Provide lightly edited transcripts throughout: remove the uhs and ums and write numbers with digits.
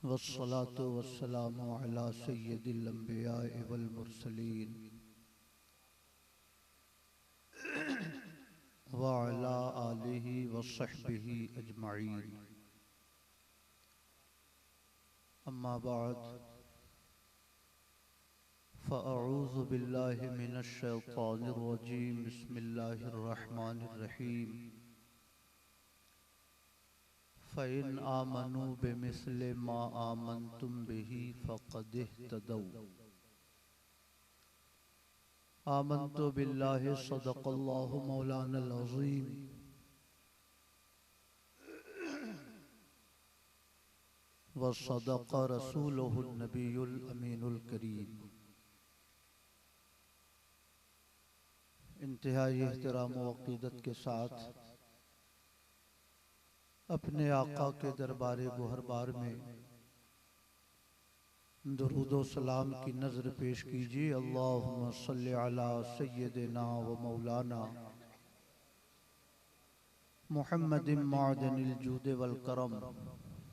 वस्सलातु वस्सलामु अला सय्यिदिल अंबिया'i वल मुरसलीन व अला आलिहि व सहबिहि अजमईन। अम्मा बाद फ़अऊज़ु बिल्लाहि मिनश शैतानिर रजीम। बिस्मिल्लाहिर रहमानिर रहीम। फ़इन आमनू बिमिस्लि मा आमनतुम बिही फ़क़द इह्तदौ। आमनतु बिल्लाहि सदक़ल्लाहु मौलानल अज़ीम व सदक़ रसूलुहुन नबियुल अमीनुल करीम। इंतहाई एहतराम व अक़ीदत के साथ अपने आका के दरबारे गोहरबार में दुरूद व सलाम की नज़र पेश कीजिए। अल्लाहुम्मा सल्लि अला सय्यिदिना व मौलाना मुहम्मदिन मअदनिल जूद वल करम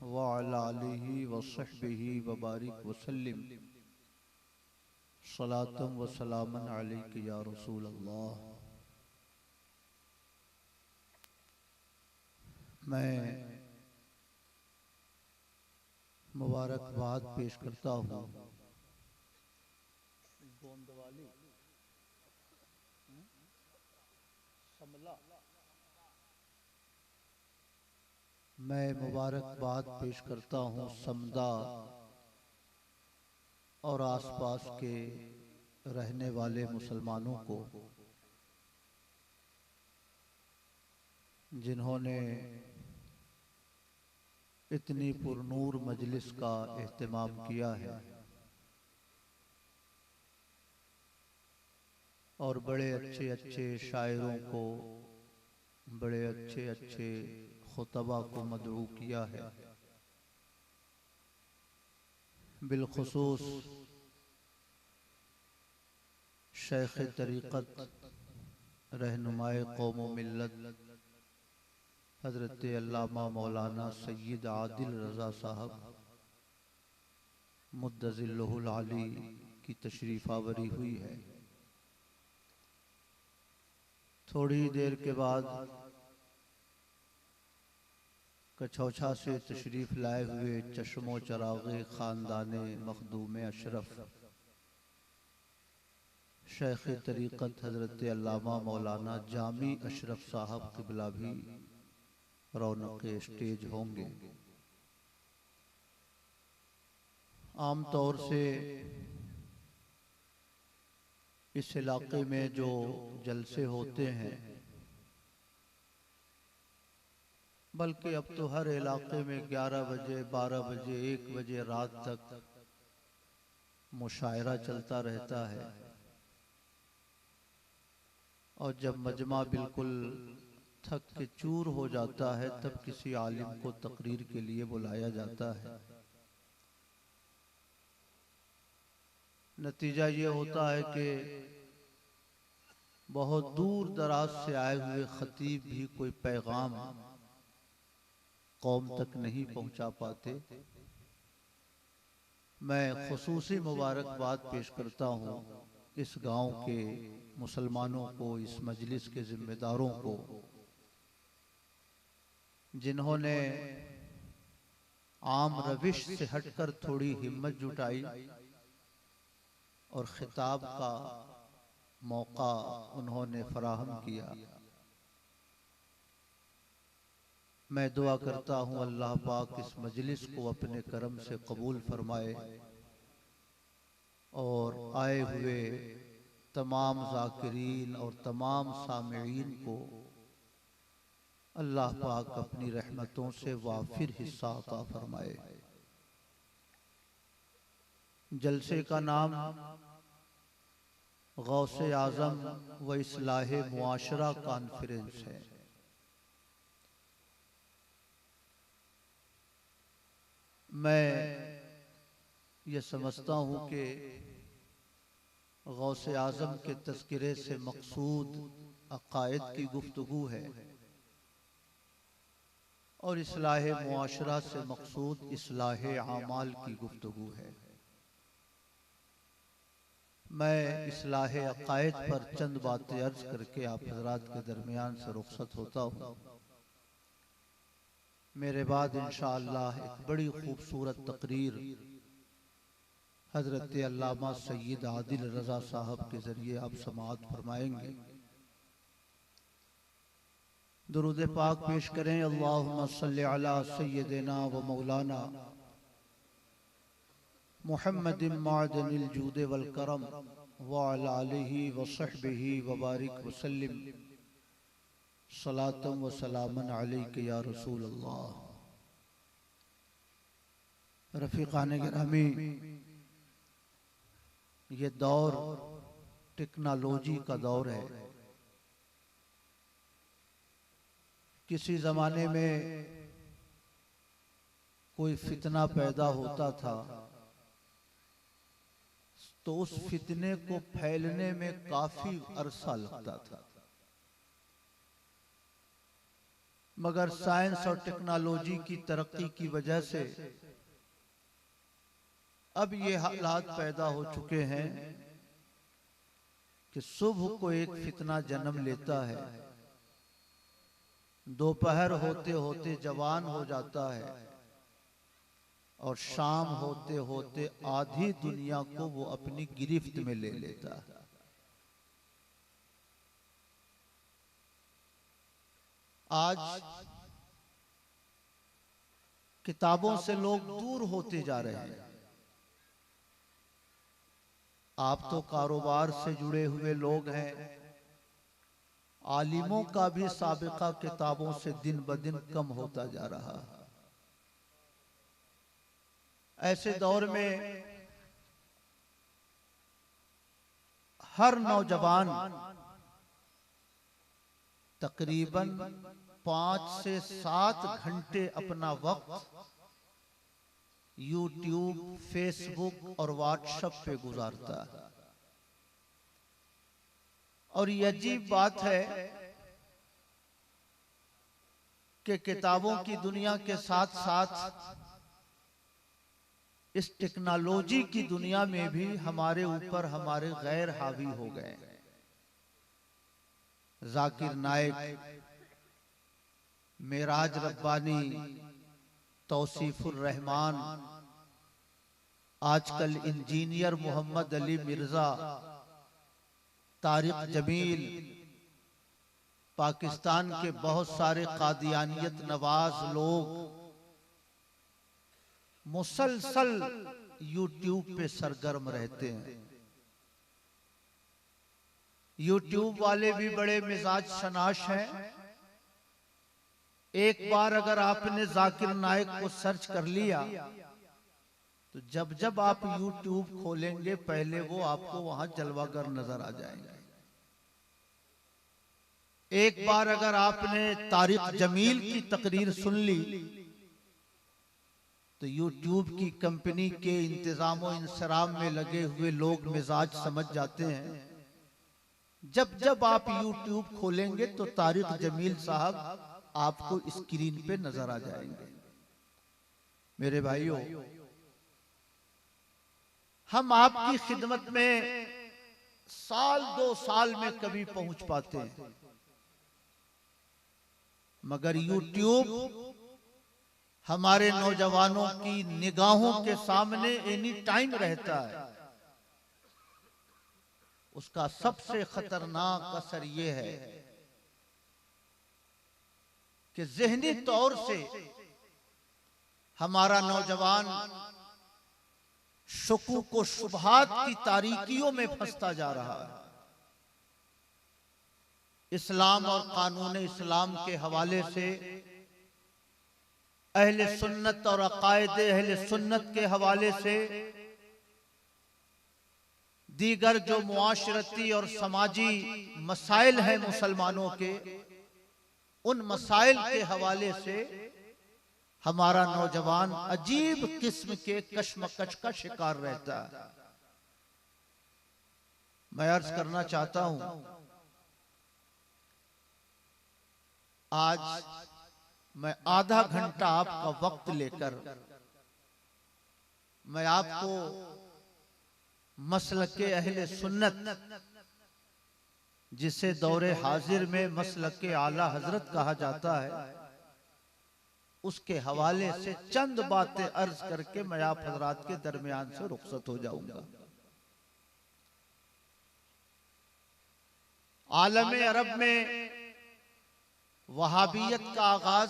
व अला आलिहि व सहबिहि व बारिक व सल्लिम सलातम व सलामन अलैका या रसूल अल्लाह। मैं मुबारकबाद पेश करता हूँ मैं मुबारकबाद पेश करता हूँ समदा और आसपास के रहने वाले मुसलमानों को, जिन्होंने इतनी पुरनूर मजलिस का एहतमाम किया है और बड़े अच्छे अच्छे शायरों को, बड़े अच्छे अच्छे खुतबा को मदऊ किया है। बिलखुसूस शेख तरीक़त रहनुमाए कौम व मिल्लत हज़रत अल्लामा मौलाना सय्यद आदिल रज़ा साहब मुद्दज़िल्लुहुल आली की तशरीफ़ आवरी हुई है। थोड़ी देर के बाद कछौछा से तशरीफ़ लाए हुए चश्मो चराग़े ख़ानदाने मखदूम अशरफ शेख तरीक़त हज़रत अल्लामा मौलाना जामी अशरफ साहब क़िबला भी रौनक़ स्टेज होंगे। आम तौर से इस इलाके में जो जलसे होते हैं, बल्कि अब तो हर इलाके में 11 बजे 12 बजे 1 बजे रात तक मुशायरा चलता रहता है और जब मजमा बिल्कुल थक के चूर हो जाता है तब किसी आलिम को तकरीर के लिए बुलाया जाता है। नतीजा ये होता है कि बहुत दूर दराज से आए हुए खतीब भी कोई पैगाम कौम तक नहीं पहुंचा पाते। मैं खुसूसी मुबारकबाद पेश करता हूँ इस गांव के मुसलमानों को, इस मजलिस के जिम्मेदारों को, जिन्होंने आम रविश से हटकर थोड़ी हिम्मत जुटाई और खिताब का मौका उन्होंने फराहम किया। मैं दुआ करता हूँ अल्लाह पाक इस मजलिस को अपने करम से कबूल फरमाए और आए हुए तमाम ज़ाकिरीन और तमाम सामिईन को अल्लाह पाक अपनी रहमतों से वाफिर हिस्सा अता फरमाए। जलसे का नाम गौसे आज़म व इस्लाहे मुआशरा कॉन्फ्रेंस है। मैं ये समझता हूँ कि गौसे आज़म के तज़किरे से मकसूद अक़ायद की गुफ्तगू है और इस्लाह मुआशरा से मकसूद इस्लाह आमाल की गुफ्तगू है। मैं इस्लाह अकायद पर चंद बातें अर्ज करके आप हजरात के दरमियान से रुखसत होता हूँ। मेरे बाद इंशाअल्लाह एक बड़ी खूबसूरत तकरीर हजरत अल्लामा सैयद आदिल रजा साहब के जरिए आप समाअत फरमाएंगे। दुरूद पाक पेश करें। अल्लाहुम्मा सल्ली अला सय्यदिना व मौलाना मुहम्मदिन मादनिल जूद वल करम व अला आलिहि व सहबिहि व बारिक व सल्लिम सलातम व सलामन अलैका या रसूल अल्लाह। रफीकान गिरामी, ये दौर टेक्नोलॉजी का दौर है। किसी जमाने में कोई फितना पैदा होता था तो उस फितने को फैलने में काफी अरसा लगता था, मगर साइंस और टेक्नोलॉजी की तरक्की की वजह से अब ये हालात पैदा हो चुके हैं कि सुबह को एक फितना जन्म लेता है, दोपहर होते होते जवान हो जाता है और शाम होते होते आधी दुनिया को वो अपनी गिरफ्त में ले लेता है। आज किताबों से लोग दूर होते जा रहे हैं। आप तो कारोबार से जुड़े हुए लोग हैं, आलिमों का भी साबिका किताबों से दिन ब दिन कम होता जा रहा है। ऐसे दौर में हर नौजवान तकरीबन 5 से 7 घंटे अपना वक्त यूट्यूब, फेसबुक और व्हाट्सएप पे गुजारता है। और ये अजीब बात है कि किताबों की दुनिया के साथ साथ इस टेक्नोलॉजी की दुनिया में भी हमारे ऊपर हमारे गैर हावी हो गए। जाकिर नाइक, मेराज रब्बानी, तौसीफुर रहमान, आजकल इंजीनियर मोहम्मद अली मिर्जा, तारिक जमील, पाकिस्तान के बहुत सारे कादियानियत नवाज लोग मुसलसल यूट्यूब पे सरगर्म रहते हैं। यूट्यूब वाले भी बड़े मिजाज शनाश हैं। एक बार अगर आपने जाकिर नाइक को सर्च कर लिया तो जब जब आप यूट्यूब खोलेंगे पहले वो आपको वहां जलवागर नजर आ जाएंगे। एक बार अगर आपने तारिक जमील की तकरीर सुन ली तो यूट्यूब की कंपनी के इंतजाम और इंसराम में लगे हुए लोग मिजाज समझ जाते हैं। जब जब आप यूट्यूब खोलेंगे तो तारिक जमील साहब आपको स्क्रीन पे नजर आ जाएंगे। मेरे भाइयों, हम आपकी खिदमत में साल 2 साल में कभी पहुंच पाते हैं, मगर यूट्यूब हमारे नौजवानों की निगाहों के सामने एनी टाइम रहता है। उसका सबसे खतरनाक असर यह है कि ज़हनी तौर से हमारा नौजवान शुकूक व शुबहात की तारीकियों में फंसता जा रहा है। इस्लाम और कानून इस्लाम के हवाले से, अहले सुन्नत और अकायदे अहले सुन्नत के हवाले से, दीगर जो मुआशरती और समाजी मसाइल हैं मुसलमानों के, उन मसाइल के हवाले से हमारा नौजवान अजीब किस्म के कश्मकश का शिकार रहता है। मैं अर्ज करना चाहता हूं, आज मैं आधा घंटा आपका वक्त लेकर मैं आपको मसलके अहले सुन्नत, जिसे दौरे हाजिर में मसलके आला हजरत कहा जाता है, उसके हवाले से चंद बातें अर्ज करके मैं आप हजरात के दरमियान से रुखसत हो जाऊंगा। आलम अरब में वहाबियत का आगाज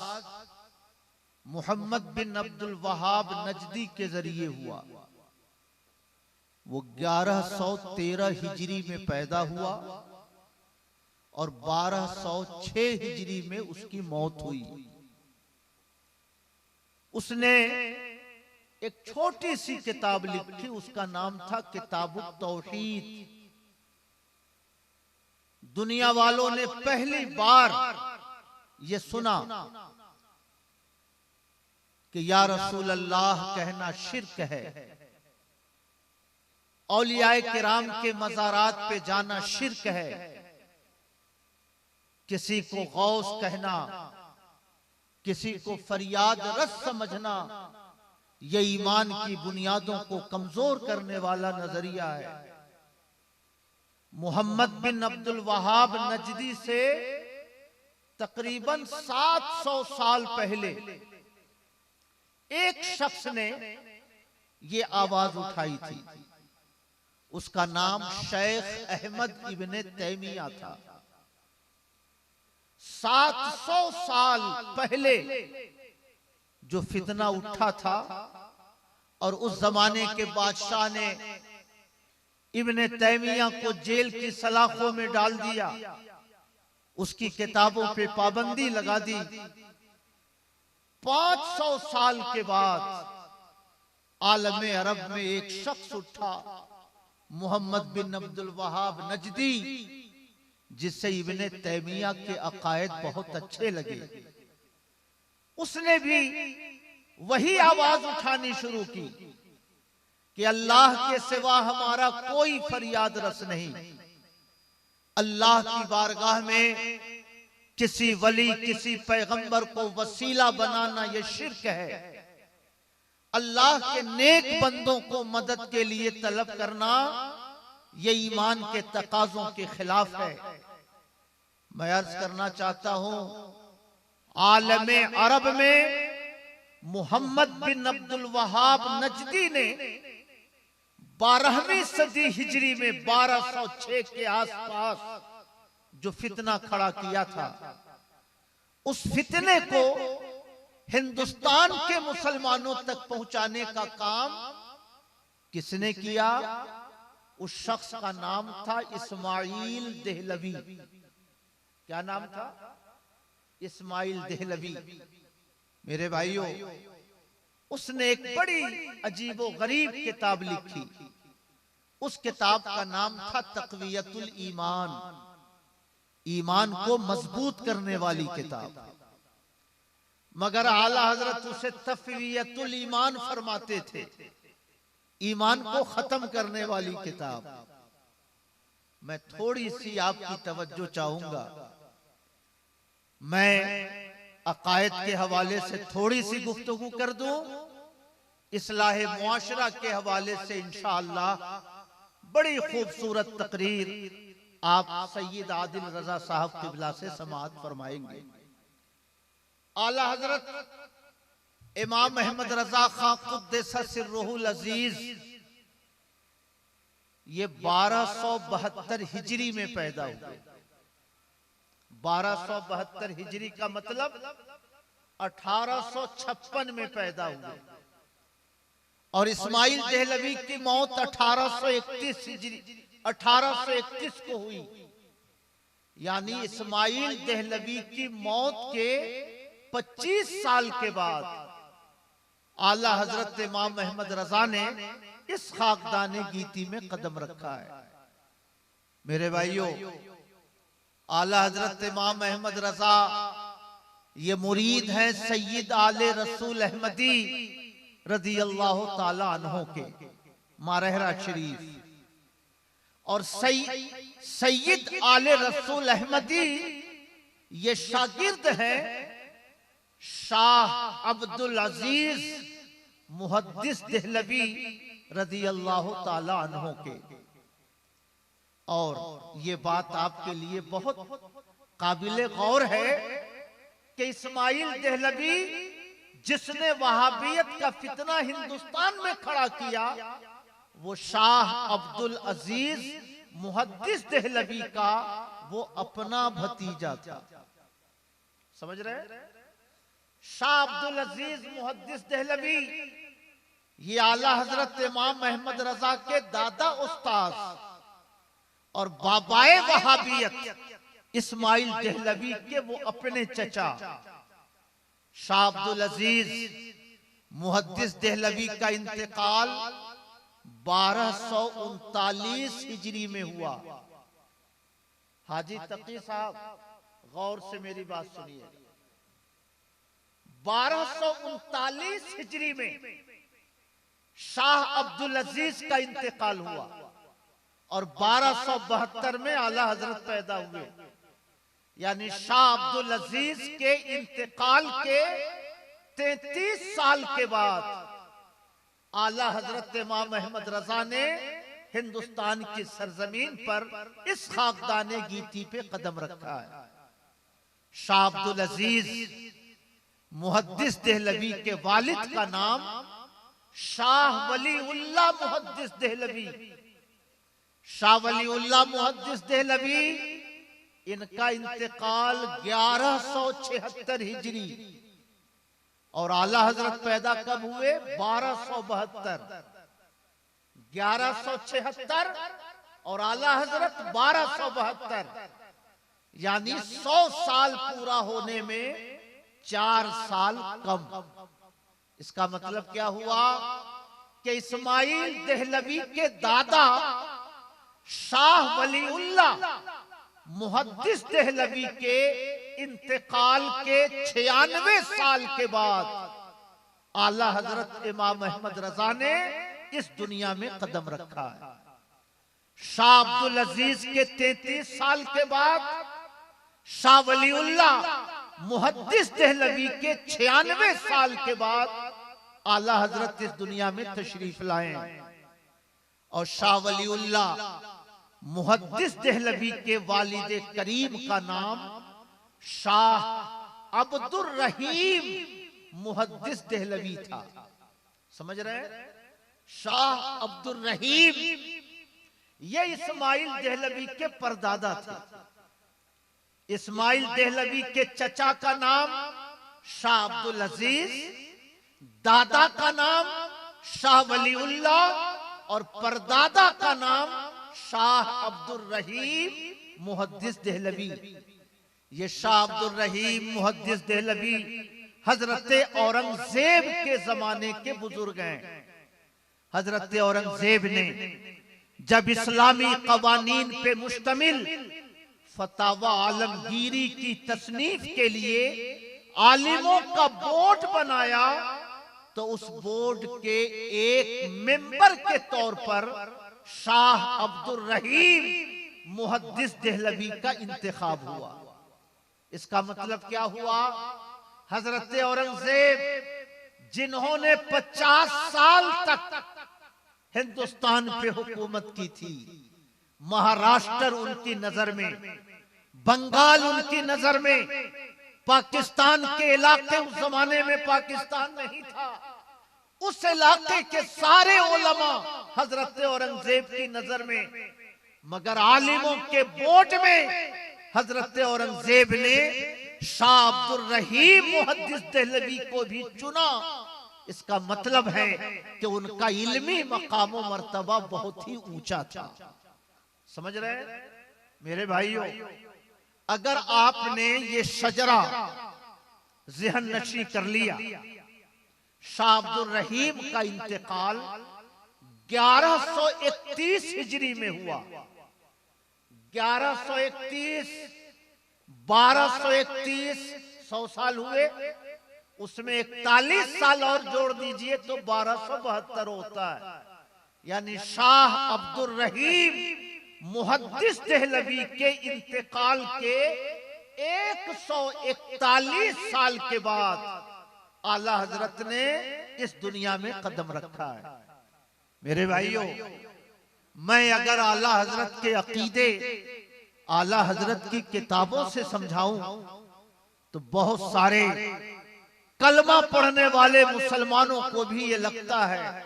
मोहम्मद बिन अब्दुल वहाब नजदी के जरिए हुआ। वो 1113 हिजरी में पैदा हुआ और 1206 हिजरी में उसकी मौत हुई। उसने एक छोटी सी किताब लिखी, उसका नाम था किताबुत तौहीद। दुनिया वालों ने पहली बार ये सुना कि या रसूल अल्लाह कहना शिर्क है, औलियाए किराम के मज़ारात पे जाना शिर्क है, किसी को गौस कहना, किसी को फरियाद रस समझना, ये ईमान की बुनियादों को कमजोर करने वाला नजरिया है। मोहम्मद बिन अब्दुल वहाब नजदी से तकरीबन 700 साल पहले एक शख्स ने ये आवाज उठाई थी। उसका नाम शेख अहमद इब्ने तैमिया था। 700 साल पहले जो फितना उठा था और उस जमाने के बादशाह ने इब्ने तैमिया को जेल की सलाखों में डाल दिया, उसकी किताबों पे पाबंदी लगा दी। 500 साल के बाद आलम अरब में एक शख्स उठा, मोहम्मद बिन अब्दुल वहाब नजदी, जिससे इब्ने तैमिया के अकायद बहुत अच्छे लगे। उसने भी वही आवाज उठानी शुरू की कि अल्लाह के सिवा हमारा कोई फरियाद रस नहीं। अल्लाह की बारगाह में किसी वली, किसी पैगंबर को वसीला बनाना यह शिर्क है। अल्लाह के नेक बंदों को मदद के लिए तलब करना ये ईमान के तकाजों के खिलाफ है। मैं अर्ज करना चाहता हूं, आलम अरब में मोहम्मद बिन अब्दुल वहाब नजदी ने 12वीं सदी हिजरी में 1206 के आसपास जो फितना खड़ा किया था, उस फितने को हिंदुस्तान के मुसलमानों तक पहुंचाने का काम किसने किया? उस शख्स का नाम था इस्माइल देहलवी। क्या नाम था? इस्माइल देहलवी। मेरे भाइयों, उसने एक बड़ी अजीबो गरीब किताब लिखी। उस किताब का नाम था तक़वियतुल ईमान, ईमान को मजबूत करने वाली किताब। मगर आला हजरत उसे तफ़वियतुल ईमान फरमाते थे, ईमान को खत्म करने वाली किताब। मैं थोड़ी सी आपकी तवज्जो चाहूंगा। मैं अकायद के हवाले से थोड़ी सी गुफ्तगू कर दूं, इस्लाह मुआशरा के हवाले से इंशाअल्लाह बड़ी खूबसूरत तकरीर आप सैयद आदिल रजा साहब किबला से समाअत फरमाएंगे। आला हजरत इमाम अहमद रजा खां कुद्दस सिर्रुहुल अजीज ये 1272 हिजरी में पैदा हुए। 1272 हिजरी का मतलब 1856 में पैदा हुए और इस्माइल देहलवी की मौत 1831 हिजरी 1831 को हुई। यानी इस्माइल देहलवी की मौत के 25 साल के बाद आला हजरत इमाम अहमद रजा ने इस खाकदाने गीती में कदम रखा है। मेरे भाइयों, आला हजरत इमाम अहमद रजा ये मुरीद हैं सैयद आले रसूल अहमदी रज़ी अल्लाह ताला अन्हो के मारहरा शरीफ। और सैयद आले रसूल अहमदी ये शागिर्द हैं शाह अब्दुल अजीज मुहद्दिस देहलवी रज़ी अल्लाह ताला अन्हो के। और ये बात आपके लिए बहुत काबिले गौर है कि इस्माइल देहलवी जिसने वहाबियत का फितना हिंदुस्तान में खड़ा किया, वो शाह अब्दुल अजीज मुहद्दिस देहलवी का वो अपना भतीजा था। समझ रहे? शाह अब्दुल अजीज मुहद्दिस देहलवी ये आला हजरत इमाम अहमद रजा के दादा उस्ताद और बाबाए वहाबियत इस्माइल देहलवी के वो अपने चचा शाह अब्दुल अजीज मुहद्दिस देहलवी का इंतकाल 1239 हिजरी में हुआ। हाजी तकी साहब गौर से मेरी बात सुनिए। 1239 हिजरी में शाह अब्दुल अजीज का इंतकाल हुआ और 1272 में आला हजरत पैदा हुए। यानी शाह अब्दुल अजीज के इंतकाल के 33 साल के बाद आला हजरत इमाम अहमद रजा ने हिंदुस्तान की सरजमीन पर इस खाकदाने गीती पे कदम रखा है। शाह अब्दुल अजीज मुहद्दिस देहलवी के वालिद का नाम शाह वलीउल्लाह मुहद्दिस देहलवी। शाह वलीउल्लाह मुहद्दिस देहलवी इनका इंतकाल 1176 हिजरी और आला हजरत पैदा कब हुए? 1272। 1176 और आला हजरत 1272, यानी 100 साल पूरा होने में 4 साल कम। इसका मतलब क्या हुआ कि इस्माइल देहलवी के दादा शाह वलीउल्लाह मुहद्दिस देहलवी के इंतकाल के 96 साल के बाद आला हजरत इमाम अहमद रजा ने इस दुनिया में कदम रखा है। शाह अब्दुल अजीज के 33 साल के बाद शाह वलीउल्लाह मुहद्दिस देहलवी के 96 साल के बाद आला हजरत इस दुनिया में तशरीफ लाए और शाह वलीउल्लाह मुहद्दिस देहलवी के वालिद करीम का नाम शाह अब्दुर रहीम मुहद्दिस देहलवी था। समझ रहे? शाह अब्दुर रहीम ये इस्माइल देहलवी के परदादा थे। इस्माइल देहलवी के चचा का नाम शाह अब्दुल अजीज, दादा का नाम शाह वलीउल्लाह और परदादा का नाम शाह अब्दुल रहीम मुहद्दिस देहलवी। ये शाह अब्दुल रहीम मुहद्दिस देहलवी हजरत औरंगजेब के जमाने के बुजुर्ग हैं। हजरत औरंगजेब ने जब इस्लामी कवानीन पे मुश्तमिल फतावा आलमगीरी की तसनीफ के लिए आलिमों का बोर्ड बनाया, तो उस बोर्ड के एक मेंबर के तौर पर शाह अब्दुल रहीम मुहद्दिस देहलवी का इंतखाब हुआ। इसका मतलब क्या हुआ? हजरत औरंगजेब जिन्होंने 50 साल तक हिंदुस्तान पे हुकूमत की थी, महाराष्ट्र उनकी नजर में, बंगाल उनकी नजर में, पाकिस्तान के इलाके उस जमाने में पाकिस्तान नहीं था, उस इलाके के सारे उलमा हजरत औरंगजेब की नजर में, मगर आलिमों के बोर्ड में हजरत औरंगजेब ने शाह अब्दुल रहीम मुहद्दिस देहलवी को भी चुना। इसका मतलब है कि उनका इल्मी मकाम व मर्तबा बहुत ही ऊंचा था। समझ रहे हैं मेरे भाइयों? अगर आपने ये शजरा ज़हन नशी कर लिया, शाह अब्दुल रहीम का इंतकाल 1131 हिजरी में हुआ। 1131, 1231, 100 साल हुए, उसमें 41 साल और जोड़ दीजिए तो 1272 होता है। यानी शाह अब्दुल रहीम मुहद्दिस देहलवी के इंतकाल के 141 साल के बाद आला हजरत ने इस दुनिया में कदम रखा है। मेरे भाइयों, मैं अगर आला हजरत के अकीदे, आला हजरत की किताबों से समझाऊं तो बहुत सारे कलमा पढ़ने वाले मुसलमानों को भी ये लगता है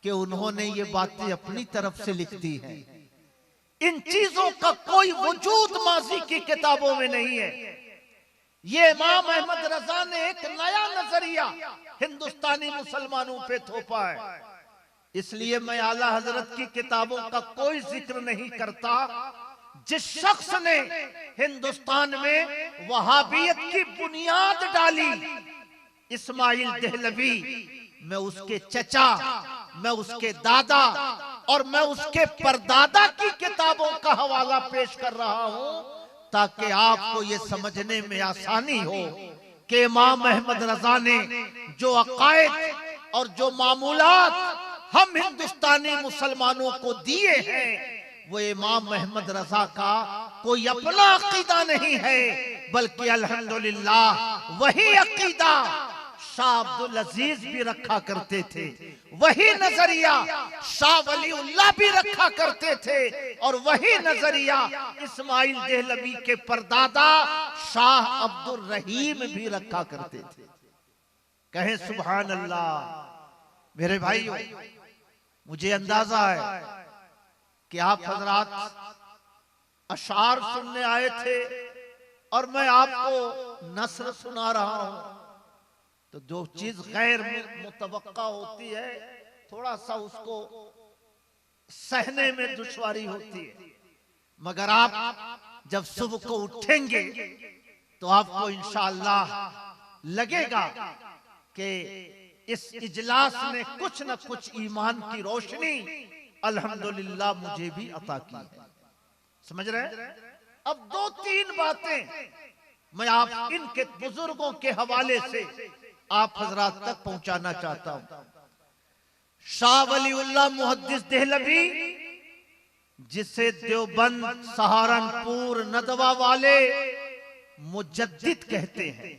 कि उन्होंने ये बातें अपनी तरफ से लिख दी हैं। इन चीजों का कोई वजूद माजी की किताबों में नहीं है। ये इमाम अहमद रजा ने एक नया नजरिया हिंदुस्तानी मुसलमानों पे थोपा है। इसलिए मैं आला हजरत की किताबों का कोई जिक्र नहीं करता। जिस शख्स ने हिंदुस्तान में वहाबियत की बुनियाद डाली, इस्माइल देहलवी, मैं उसके चचा, मैं उसके दादा और मैं उसके परदादा की किताबों का हवाला पेश कर रहा हूं ताकि आपको ये समझने में आसानी हो कि इमाम अहमद रजा ने जो अकायद और जो मामूलात हम हिंदुस्तानी मुसलमानों को दिए हैं, वो इमाम अहमद रजा का कोई अपना अकीदा नहीं है, बल्कि अल्हम्दुलिल्लाह वही अकीदा शाह अब्दुल अजीज भी रखा करते थे, वही नजरिया शाह वलीउल्लाह भी रखा करते थे और वही नजरिया इस्माइल देहलवी के परदादा शाह अब्दुल रहीम भी रखा करते थे। कहें सुभान अल्लाह। मेरे भाइयों, मुझे अंदाजा है कि आप हजरात अशार सुनने आए थे और मैं आपको नस्र सुना रहा हूं, तो जो चीज गैर मुतवक्का होती है थोड़ा सा उसको सहने में दुश्वारी होती है, मगर आप जब सुबह को उठेंगे तो आपको इंशाअल्लाह लगेगा कि इस इजलास ने कुछ न कुछ ईमान की रोशनी अल्हम्दुलिल्लाह मुझे भी अता की है। समझ रहे हैं? अब 2-3 बातें मैं आप इनके बुजुर्गों के हवाले से आप हजरात तक पहुंचाना चाहता हूं। शाह वलीउल्लाह मुहद्दिस देहलवी, जिसे देवबंद, सहारनपुर, नदवा वाले मुजद्दिद कहते हैं,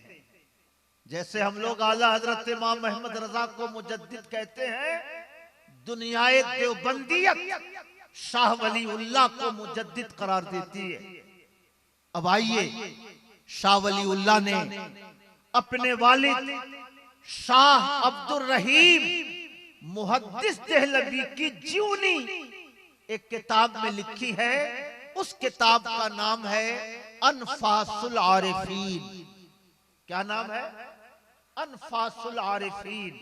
जैसे हम लोग आला हजरत इमाम अहमद रजा को मुजद्दिद कहते हैं, दुनियाए देवबंदियत शाह वलीउल्लाह को मुजद्दिद करार देती है। अब आइए, शाह वलीउल्लाह ने अपने वालिद शाह अब्दुल रहीम मुहद्दिस देहलवी की जीवनी एक किताब में लिखी है। उस किताब का नाम है अनफासुल आरिफीन। क्या नाम है? अनफासुल आरिफीन।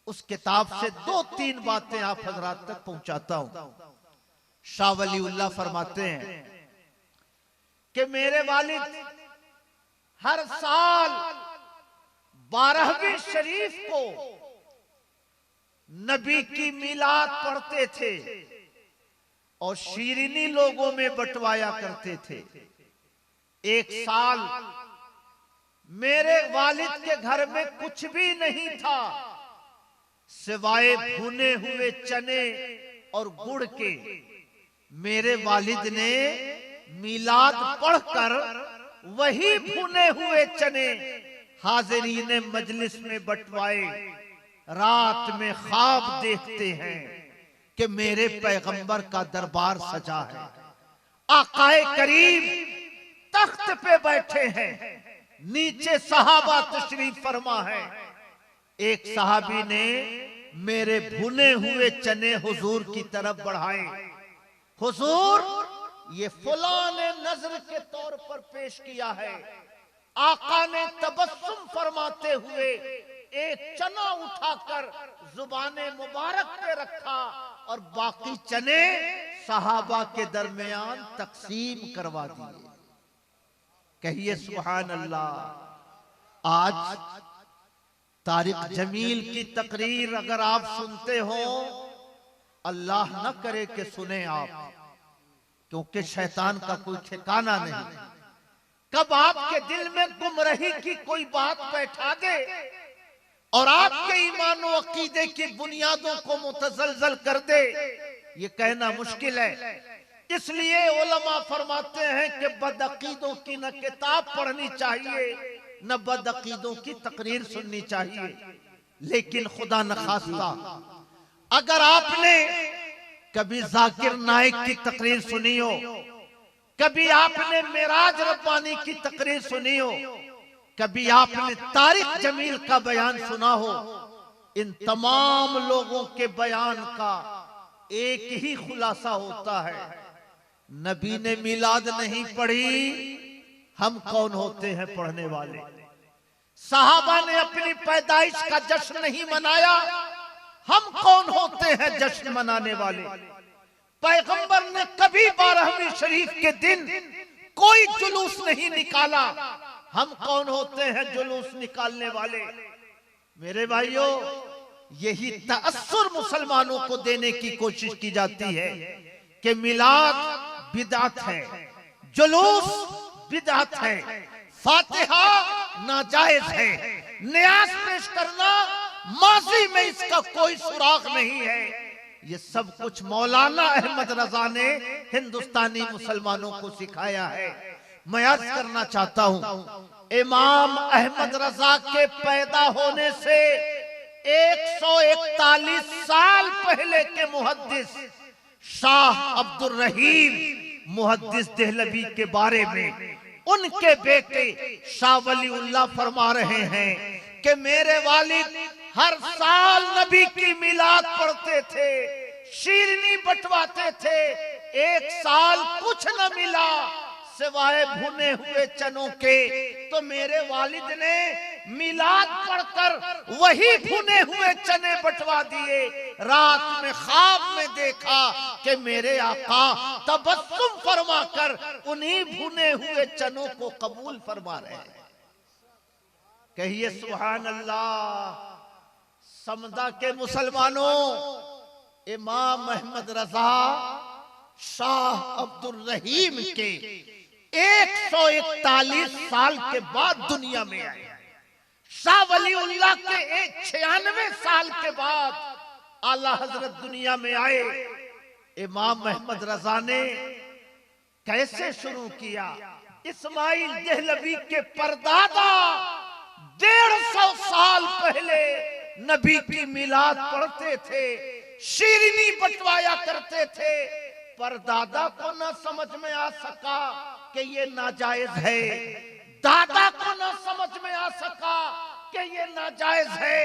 उस किताब से 2-3 बातें आप हजरात तक पहुंचाता हूं। शाह वलीउल्लाह फरमाते हैं कि मेरे वालिद हर साल 12वीं शरीफ को नबी की मिलाद पढ़ते थे और शीरीनी लोगों में बंटवाया करते थे। एक साल मेरे वालिद के घर में कुछ भी नहीं था सिवाय भुने हुए चने और गुड़ के। मेरे वालिद ने मिलाद पढ़कर वही भुने हुए चने हाजिरीन मजलिस में बंटवाए। रात में ख्वाब देखते हैं कि मेरे पैगंबर का दरबार सजा है, आकाए करीम तख्त पे बैठे हैं, नीचे सहाबा तशरीफ फरमा है। एक सहाबी ने मेरे भुने हुए चने हुजूर की तरफ बढ़ाए। हुजूर, ये फलां ने नजर के तौर पर पेश किया है। आका ने तबस्सुम फरमाते हुए एक चना उठाकर जुबाने मुबारक पे रखा और बाकी चने सहाबा के दरमियान तकसीम करवा दिए। कहिए सुभान अल्लाह। आज तारिक जमील की तकरीर अगर आप सुनते हो, अल्लाह न करे कि सुने आप, क्योंकि शैतान का कोई ठिकाना नहीं। कब आपके दिल में गुमराही की कोई बात बैठा दे और आपके ईमान और अकीदे की बुनियादों को मुतजलजल कर दे, ये कहना मुश्किल है। इसलिए उलमा फरमाते हैं कि बदअकीदों की न किताब पढ़नी चाहिए न बदअकीदों की तकरीर सुननी चाहिए। लेकिन खुदा न खास्ता अगर आपने कभी जाकिर नाइक की तकरीर सुनी हो, कभी आपने मेराज रब्बानी की तकरीर सुनी हो, कभी आपने तारिक जमील का बयान सुना हो, इन तमाम लोगों के बयान का एक ही खुलासा होता है, नबी ने मिलाद नहीं पढ़ी, हम कौन होते हैं पढ़ने वाले। सहाबा ने अपनी पैदाइश का जश्न नहीं मनाया, हम कौन होते हैं जश्न मनाने वाले। पैगंबर ने कभी 12वीं शरीफ के दिन कोई जुलूस नहीं निकाला, हम कौन होते हैं जुलूस निकालने वाले। मेरे भाइयों, यही तअस्सुर मुसलमानों को देने की कोशिश की जाती है कि मिलाद बिदअत है, जुलूस बिदअत है, फातिहा नाजायज है, न्यास पेश करना माजी में इसका कोई सुराग नहीं है। ये सब कुछ मौलाना अहमद रजा ने हिंदुस्तानी मुसलमानों को सिखाया है। मैं अर्ज करना चाहता हूं, इमाम अहमद रजा के पैदा होने से 141 साल पहले के मुहद्दिस शाह अब्दुल रहीम मुहद्दिस देहलवी के बारे में उनके बेटे शाह वलीउल्लाह फरमा रहे हैं कि मेरे वालिद हर साल नबी की मिलाद पढ़ते थे, शीरनी बंटवाते थे। एक साल कुछ न मिला सिवाय भुने हुए चनों के, तो मेरे वालिद ने मिलाद पढ़कर वही भुने हुए चने बंटवा दिए। रात में ख्वाब में देखा कि मेरे आका तबस्सुम फरमाकर उन्हीं भुने हुए चनों को कबूल फरमा रहे हैं। कहिए सुभान अल्लाह। समदा के मुसलमानों, इमाम अहमद रजा शाह अब्दुल रहीम के 141 साल के बाद दुनिया में आए। शाह वलीउल्लाह के 96 साल के बाद आला हजरत दुनिया में आए। इमाम अहमद रजा ने कैसे शुरू किया? इस्माइल देहलवी के परदादा 150 साल पहले नबी की मिलाद पढ़ते थे, शीरनी बंटवाया करते थे। परदादा को न समझ में आ सका कि ये नाजायज है, दादा को न समझ में आ सका कि ये नाजायज है,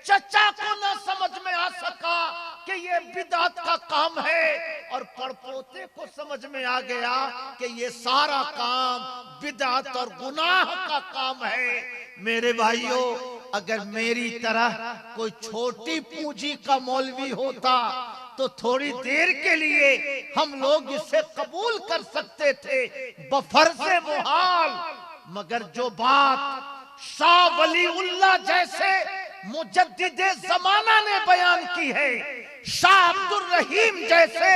चचा को न समझ में आ सका कि ये बिदअत का काम है, और पड़पोते को समझ में आ गया कि ये सारा काम बिदअत और गुनाह का काम है। मेरे भाइयों, अगर मेरी तरह कोई छोटी पूंजी का मौलवी होता तो थोड़ी देर के लिए हम लोग इसे कबूल कर सकते थे बफर्ज़े मुहाल। मगर जो बात शाह वलीउल्लाह जैसे मुजद्दिदे ज़माना ने बयान की है, शाह अब्दुल रहीम जैसे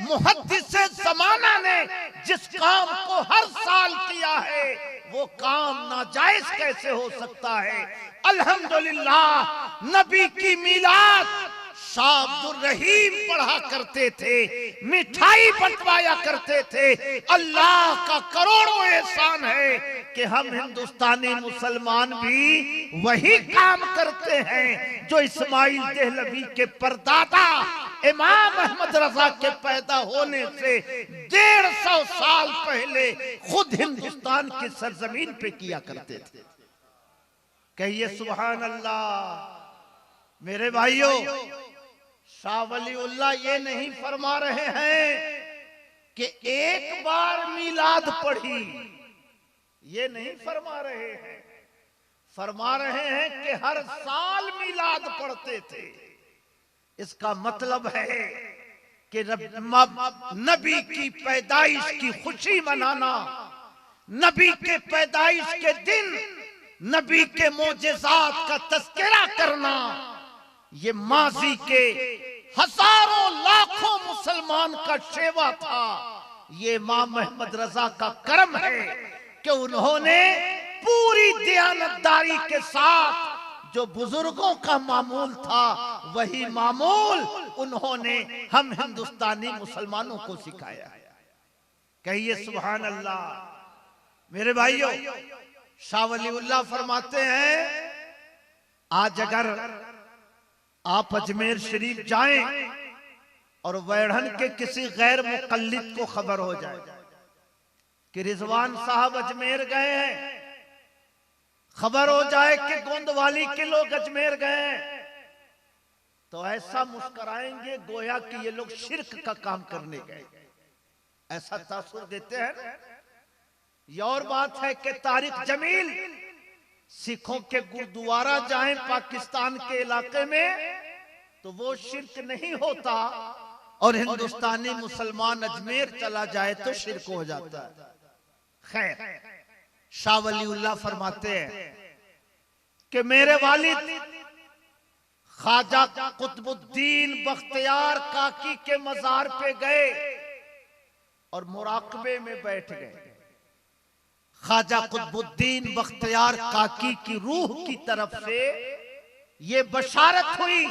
मुहद्दिसे ज़माना ने जिस काम को हर साल किया है, वो काम नाजायज कैसे हो सकता है। अल्हम्दुलिल्लाह, नबी की मिलाद शाह अब्दुल रहीम पढ़ा करते थे, मिठाई बंटवाया करते थे। अल्लाह का करोड़ों एहसान है कि हम हिंदुस्तानी मुसलमान भी वही काम करते हैं जो इस्माइल देहलवी के परदादा इमाम अहमद रजा के पैदा होने से 150 साल पहले खुद हिंदुस्तान की सरजमीन पे किया करते थे। कहिए सुभान अल्लाह। मेरे भाइयों, शाह वलीउल्लाह ये नहीं फरमा रहे हैं कि एक बार मिलाद पढ़ी, ये नहीं फरमा रहे हैं। फरमा रहे हैं कि हर साल मिलाद पढ़ते थे। इसका मतलब है कि नबी की पैदाइश की खुशी मनाना, नबी के पैदाइश के दिन नबी के मोजेज़ात का तज़किरा करना, ये माजी के हजारों लाखों मुसलमान का शेवा था। ये इमाम अहमद रजा का करम है कि उन्होंने पूरी दयानतदारी के साथ जो बुजुर्गों का मामूल था, वही मामूल उन्होंने हम हिंदुस्तानी मुसलमानों को सिखाया है। कहिए सुभान अल्लाह। मेरे भाइयों, शाह वलीउल्लाह फरमाते हैं, आज अगर आप अजमेर शरीफ जाएं और वैढ़न के किसी गैर मुकल्लिद को खबर हो जाए कि रिजवान साहब अजमेर गए हैं, खबर हो जाए कि गोंदवाली के लोग अजमेर गए हैं, तो ऐसा मुस्कुराएंगे गोया कि ये लोग शिर्क का काम करने गए, ऐसा तासुर देते हैं। ये और बात है कि तारिक जमील सिखों के गुरुद्वारा जाएं पाकिस्तान के इलाके में तो वो शिर्क नहीं होता, और हिंदुस्तानी मुसलमान अजमेर चला जाए तो शिर्क हो जाता है। खैर, शाह वलीउल्लाह फरमाते हैं कि मेरे वालिद ख्वाजा कुतुबुद्दीन बख्तियार काकी के मजार पे गए और मुराकबे में बैठ गए। ख्वाजा कुतुबुद्दीन बख्तियार काकी की रूह की तरफ से ये बशारत हुई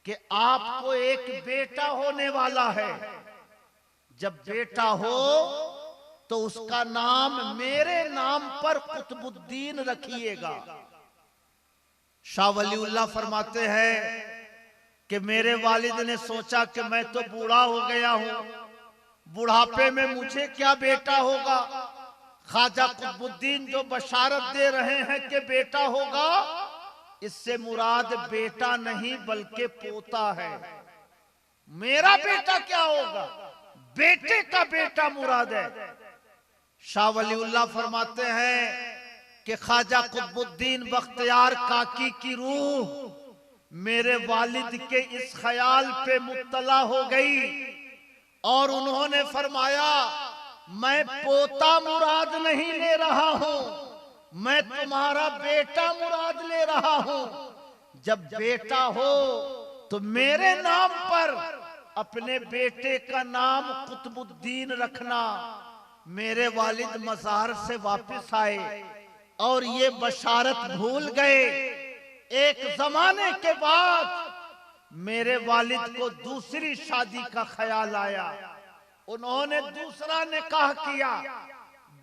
कि आपको एक बेटा होने वाला है, जब बेटा हो तो उसका नाम मेरे नाम पर कुतुबुद्दीन रखिएगा। शाह वलीउल्लाह फरमाते हैं कि मेरे वालिद ने सोचा कि मैं तो बूढ़ा हो गया हूं, बुढ़ापे में मुझे क्या बेटा होगा। ख्वाजा कुतुबुद्दीन जो बशारत दे रहे हैं कि बेटा होगा, इससे मुराद बेटा नहीं बल्कि पोता है। मेरा बेटा क्या होगा, बेटे का बेटा मुराद है। शाह वलीउल्लाह फरमाते हैं कि ख्वाजा कुतुबुद्दीन बख्तियार काकी की रूह मेरे वालिद के इस ख्याल पे मुत्तला हो गई और उन्होंने फरमाया, मैं पोता मुराद नहीं ले रहा हूं, मैं तुम्हारा बेटा मुराद ले रहा हूं। जब बेटा हो तो मेरे नाम पर अपने बेटे का नाम कुतुबुद्दीन रखना। मेरे वालिद मजार से वापस आए और ये बशारत भूल गए। एक जमाने के बाद मेरे वालिद को दूसरी शादी का ख्याल आया, उन्होंने दूसरा निकाह किया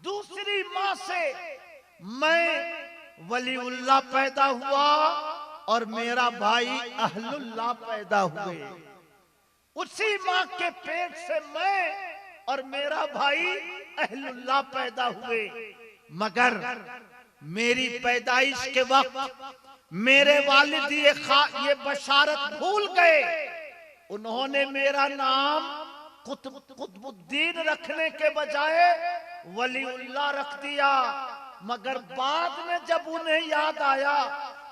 दूसरी माँ से। मैं वलीउल्लाह पैदा हुआ और मेरा भाई अहलुल्लाह पैदा हुए। उसी माँ के पेट से मैं और मेरा भाई अहलुल्लाह पैदा हुए, मगर मेरी पैदाइश के वक्त मेरे वालिद ये बशारत भूल गए। उन्होंने मेरा नाम कुतुबुद्दीन रखने के बजाय वलीउल्लाह रख दिया। मगर बाद में जब उन्हें याद आया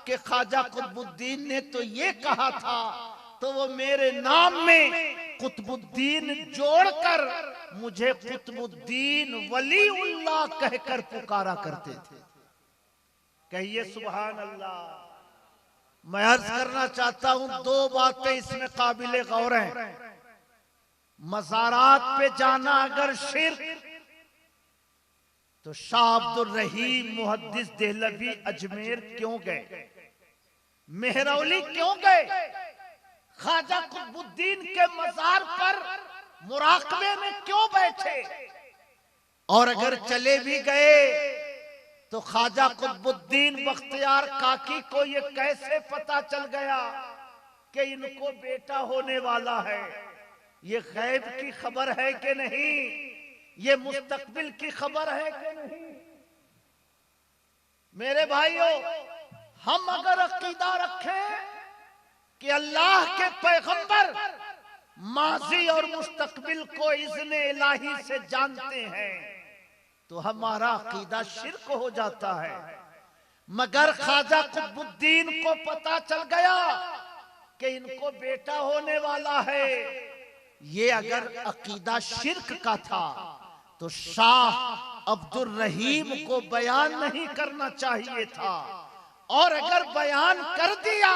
कि ख्वाजा कुतुबुद्दीन ने तो ये कहा था, तो वो मेरे नाम में कुतुबुद्दीन जोड़कर मुझे कुतुबुद्दीन वलीउल्लाह कहकर पुकारा करते थे। कहिए सुभान अल्लाह। मैं अर्ज करना चाहता हूं, दो बातें इसमें काबिले गौर हैं। मज़ारात पे जाना अगर शिर्क, तो शाह अब्दुल रहीम मुहद्दिस देहलवी अजमेर क्यों गए, मेहरौली क्यों गए, ख्वाजा कुतुबुद्दीन के मजार पर मुराकबे में क्यों बैठे, और अगर चले भी गए तो ख्वाजा कुतुबुद्दीन बख्तियार काकी को ये कैसे पता चल गया कि इनको बेटा होने वाला है। ये गैब की खबर है कि नहीं, ये मुस्तकबिल की खबर है कि नहीं। मेरे भाइयों, हम अगर अकीदा रखें कि अल्लाह के पैगंबर माजी और मुस्तकबिल को इज़्ने इलाही से जानते हैं, तो हमारा अकीदा शिर्क हो जाता है। मगर ख्वाजा कुतुबुद्दीन को पता चल गया कि इनको बेटा होने वाला है। ये अगर अकीदा शिर्क का था तो शाह अब्दुल रहीम को बयान नहीं करना चाहिए था, और अगर बयान कर दिया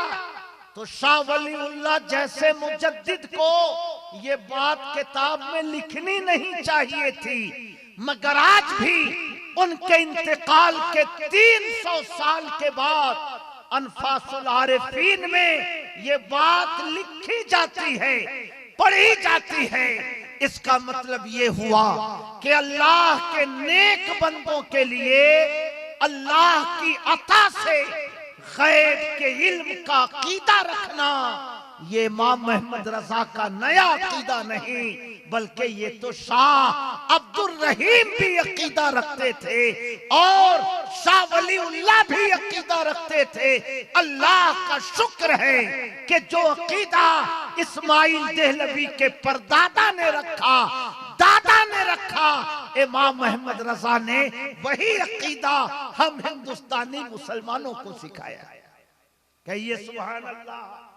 तो शाह वलीउल्लाह जैसे मुजद्दिद को ये बात किताब में लिखनी नहीं चाहिए थी। मगर आज भी उनके इंतकाल के 300 साल के बाद अनफासुल आरिफीन में ये बात लिखी जाती है, पढ़ी जाती है इसका मतलब ये हुआ कि अल्लाह के नेक बंदों के लिए अल्लाह की अता से गैब के इल्म का अकीदा रखना ये इमाम मोहम्मद रजा का नया अकीदा नहीं, बल्कि ये तो शाह अब्दुल रहीम भी अकीदा रखते थे और शाह वलीउल्लाह भी अकीदा रखते थे। अल्लाह का शुक्र है कि जो अकीदा इस्माइल देहलवी के परदादा ने रखा, दादा ने रखा, इमाम मोहम्मद रजा ने वही अकीदा हम हिंदुस्तानी मुसलमानों को सिखाया है। कहिए सुभान अल्लाह।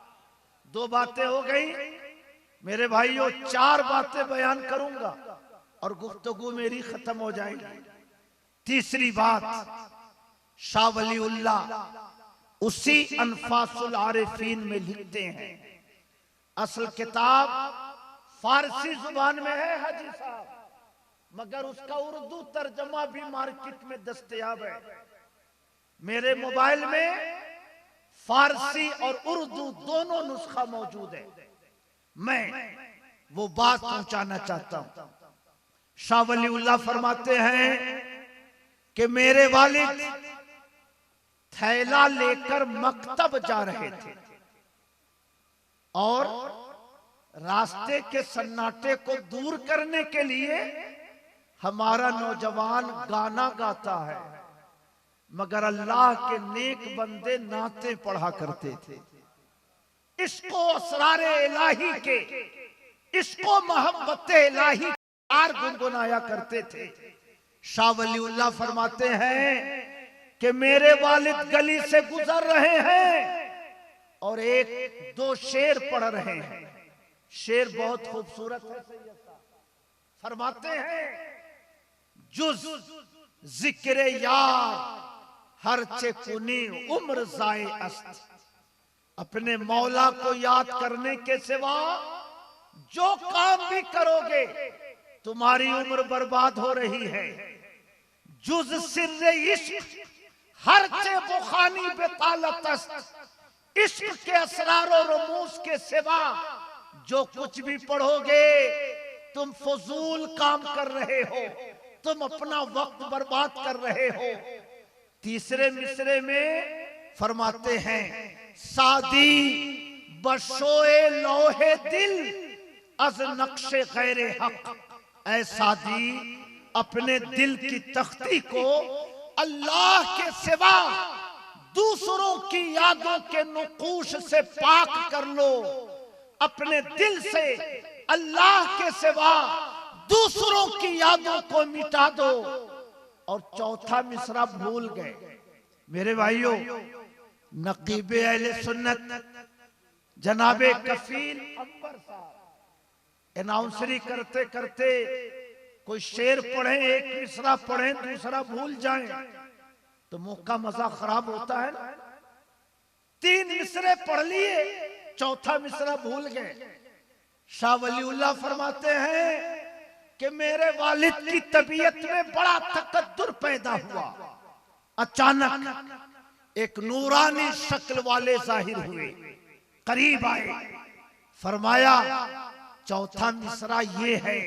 दो बातें हो गई मेरे भाइयों, चार बातें बयान करूंगा और गुफ्तगू मेरी खत्म हो जाएगी। तीसरी बात, शाह वलीउल्लाह उसी अनफासुल आरिफीन में लिखते हैं। असल किताब फारसी जुबान में है हाजी साहब, मगर उसका उर्दू तर्जमा भी मार्केट में दस्तयाब है। मेरे मोबाइल में फारसी और उर्दू दोनों नुस्खा मौजूद है। मैं वो बात पहुंचाना चाहता हूं। शाह वलीउल्लाह फरमाते हैं कि मेरे वालिद थैला लेकर मकतब जा रहे थे और रास्ते के सन्नाटे को दूर करने के लिए हमारा नौजवान गाना गाता है, मगर अल्लाह के नेक बंदे नाते पढ़ा करते थे। इसको असरारे इलाही के, इसको मोहब्बत इलाही यार गुनगुनाया करते थे। शाह वलीउल्लाह फरमाते हैं कि मेरे वालिद गली से गुजर रहे हैं और एक दो शेर पढ़ रहे हैं। शेर बहुत खूबसूरत है। फरमाते हैं जुज जिक्र यार हर चेकुनी उम्र जाए अस्त। अपने मौला को याद करने के सिवा जो काम भी करोगे तुम्हारी उम्र बर्बाद हो रही है। जुज सिर्रे इश्क हर चे बुखानी बेतालत अस्त। इश्क के असरार और रमूज के सिवा जो कुछ भी पढ़ोगे तुम फजूल काम कर रहे हो, तुम अपना वक्त बर्बाद कर रहे हो। तीसरे मिसरे में फरमाते हैं सादी बशोए लोहे दिल अज नक्शे गैरे हक। ऐ सादी अपने दिल की तख्ती को अल्लाह के सिवा दूसरों की यादों के नुकूश से पाक कर लो। अपने दिल से अल्लाह के सिवा दूसरों की यादों को मिटा दो। और चौथा मिसरा भूल गए मेरे भाइयों। नकीबे अहले सुन्नत जनाबे कफील अंबर साहब अनाउंसरी करते करते कोई शेर पढ़े, एक मिसरा पढ़े, दूसरा भूल जाएं तो मुंह का मजा खराब होता है ना। 3 मिसरे पढ़ लिए, चौथा मिसरा भूल गए। शाह वलीउल्लाह फरमाते हैं कि मेरे वालिद की तबीयत में बड़ा तकद्दुर पैदा हुआ। अचानक एक नूरानी शक्ल वाले जाहिर हुए, करीब आए, फरमाया चौथा मिसरा ये है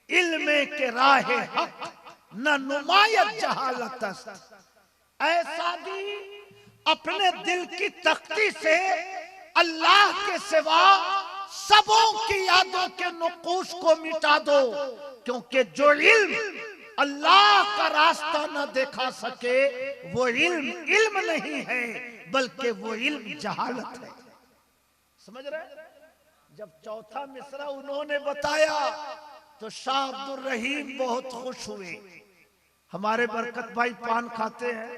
इल्मे के राहे हक न नुमायत जहालत। ऐसा भी अपने दिल की तख्ती से अल्लाह के सिवा सबों की यादों के नुकूश को मिटा दो, क्योंकि जो इल्म अल्लाह का रास्ता न दिखा सके वो इल्म इल्म नहीं है, बल्कि वो इल्म जहालत है। समझ रहे? जब चौथा मिसरा उन्होंने बताया तो शाह अब्दुल रहीम बहुत खुश हुए। हमारे बरकत भाई पान खाते हैं,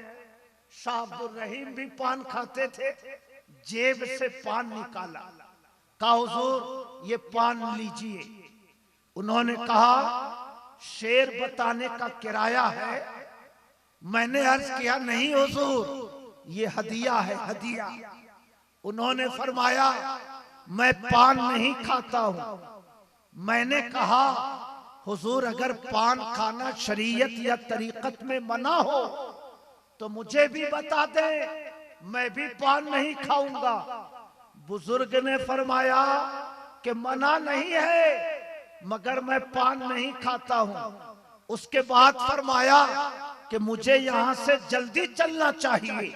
शाह अब्दुल रहीम भी पान खाते थे। जेब से पान निकाला, कहा हुजूर ये पान लीजिए। उन्होंने कहा शेर बताने का किराया है। मैंने अर्ज किया नहीं हुजूर ये हदिया है, हदिया। उन्होंने फरमाया मैं पान नहीं खाता हूं। मैंने कहा हुजूर अगर पान खाना शरीयत या तरीकत में मना हो तो मुझे भी बता दें, मैं भी पान नहीं खाऊंगा। बुजुर्ग ने फरमाया कि मना नहीं है, मगर मैं पान नहीं खाता हूं। उसके बाद फरमाया कि मुझे यहां से जल्दी चलना चाहिए।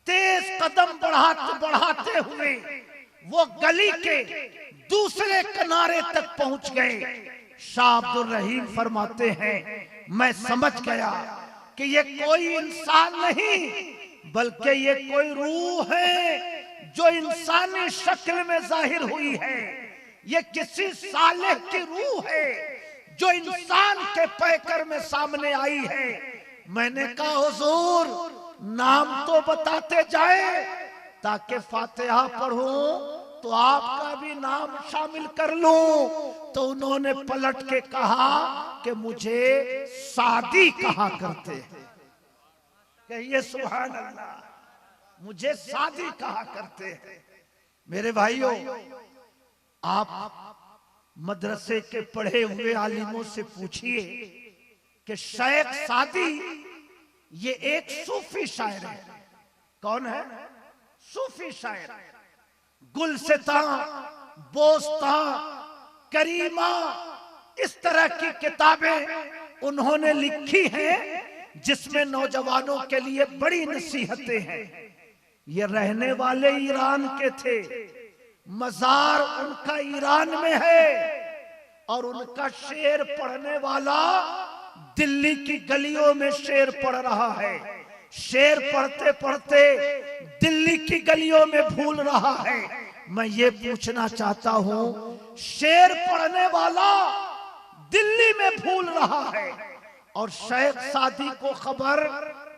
तेज कदम बढ़ाते बढ़ाते हुए वो गली के दूसरे किनारे तक पहुंच गए। शाह अब्दुल रहीम फरमाते हैं, मैं समझ गया कि ये कोई इंसान नहीं बल्कि ये कोई रूह है जो इंसानी शक्ल में जाहिर हुई है। ये किसी सालेह की रूह है जो इंसान के पैकर में सामने आई है। मैंने कहा हुजूर नाम तो बताते जाए ताकि फातिहा पढ़ूं तो आपका भी नाम शामिल कर लूं। तो उन्होंने पलट के कहा कि मुझे सादी कहा करते हैं। कहिए सुभान अल्लाह, मुझे सादी कहा करते हैं। मेरे भाइयों, आप मदरसे के पढ़े हुए आलिमों से पूछिए कि शेख सादी ये एक सूफी शायर है। कौन है? सूफी शायर। गुलसिता, बोस्ता, करीमा, इस तरह की किताबें उन्होंने लिखी हैं जिसमें नौजवानों के लिए बड़ी नसीहतें हैं। ये रहने वाले ईरान के थे, मजार उनका ईरान में है और उनका शेर पढ़ने वाला दिल्ली की गलियों में शेर पढ़ रहा है। शेर पढ़ते पढ़ते दिल्ली की गलियों में भूल रहा है। मैं ये पूछना चाहता हूं, शेर पढ़ने वाला दिल्ली में भूल रहा है और शेख सादी को खबर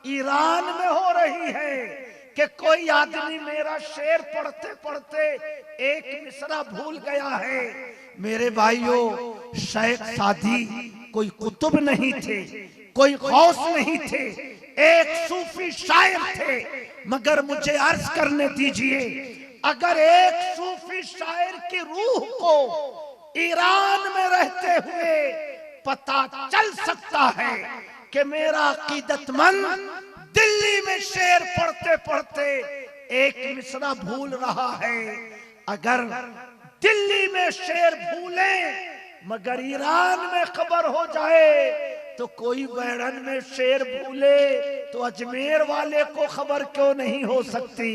ईरान में हो रही है कि कोई आदमी मेरा शेर पढ़ते पढ़ते एक मिसरा भूल गया है। मेरे भाइयों, शेख सादी कोई कुतुब नहीं थे, कोई गौस नहीं थे, एक सूफी शायर थे। मगर मुझे अर्ज करने दीजिए, अगर एक सूफी शायर की रूह को ईरान में रहते हुए पता चल सकता है कि मेरा अकीदतमंद दिल्ली में शेर पढ़ते पढ़ते एक मिसरा भूल रहा है, अगर दिल्ली में शेर भूले मगर ईरान में खबर हो जाए तो कोई बैरन में शेर भूले तो अजमेर वाले को खबर क्यों नहीं हो सकती?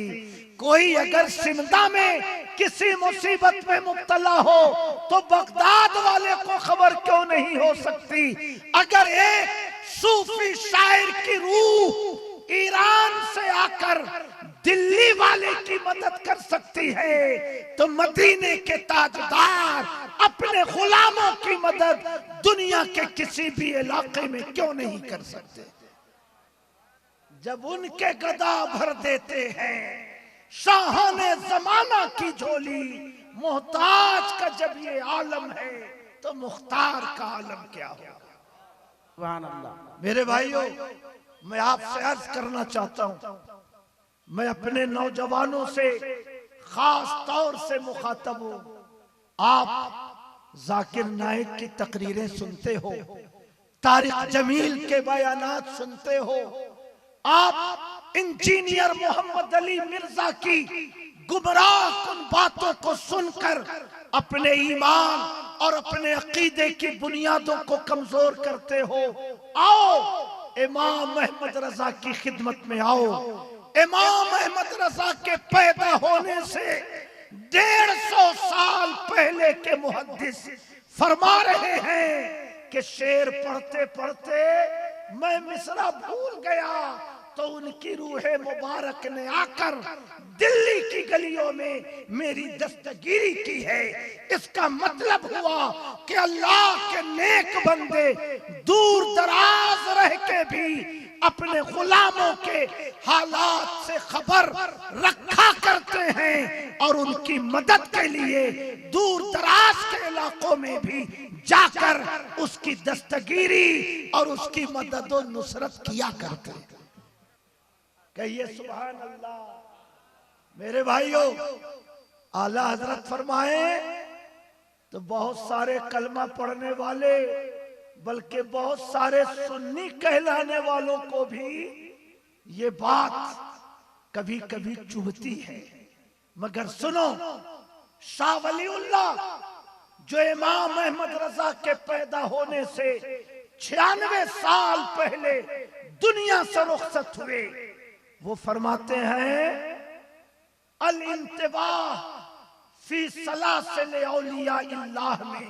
कोई अगर सिमदा में किसी मुसीबत में मुब्तला हो तो बगदाद वाले को खबर क्यों नहीं हो सकती? अगर एक सूफी शायर की रूह ईरान से आकर दिल्ली वाले की मदद कर सकती है तो मदीने के ताजदार अपने गुलामों की मदद दुनिया के किसी भी इलाके में क्यों नहीं कर सकते? जब उनके गदा भर देते हैं शाहाने जमाना की झोली, मोहताज का जब ये आलम है तो मुख्तार का आलम क्या होगा? सुभान अल्लाह। मेरे भाइयों, मैं आपसे अर्ज करना चाहता हूं, मैं अपने नौजवानों से खास तौर से मुखातब हूं। आप जाकिर नाइक की तकरीरें सुनते हो, तारिक जमील के बयानात सुनते हो, आप इंजीनियर मोहम्मद अली मिर्जा की गुमराह कुन बातों को सुनकर अपने ईमान और अपने अकीदे की बुनियादों को कमजोर करते हो। आओ इमाम अहमद रजा की खिदमत में आओ। इमाम अहमद रजा के पैदा होने से 150 साल पहले के मुहद्दिस फरमा रहे हैं कि शेर पढ़ते पढ़ते मैं मिसरा भूल गया तो उनकी रूहे मुबारक ने आकर दिल्ली की गलियों में मेरी दस्तगीरी की है। इसका मतलब हुआ कि अल्लाह के नेक बंदे दूर दराज रह के भी अपने गुलामों के हालात से खबर रखा करते हैं और उनकी मदद के लिए दूर दराज के इलाकों में भी जाकर उसकी दस्तगीरी और उसकी मदद और नुसरत किया करते हैं। कहिए सुभान अल्लाह। मेरे भाइयों, आला हजरत फरमाए तो बहुत सारे कलमा पढ़ने वाले बल्कि बहुत सारे सुन्नी कहलाने वालों को भी ये बात कभी कभी चुभती है। मगर सुनो, शाह वलीउल्लाह जो इमाम अहमद रजा के पैदा होने से 96 साल पहले दुनिया से रुखसत हुए, वो फरमाते हैं अल इंतिबाह फी सलासिल औलिया इल्लाह में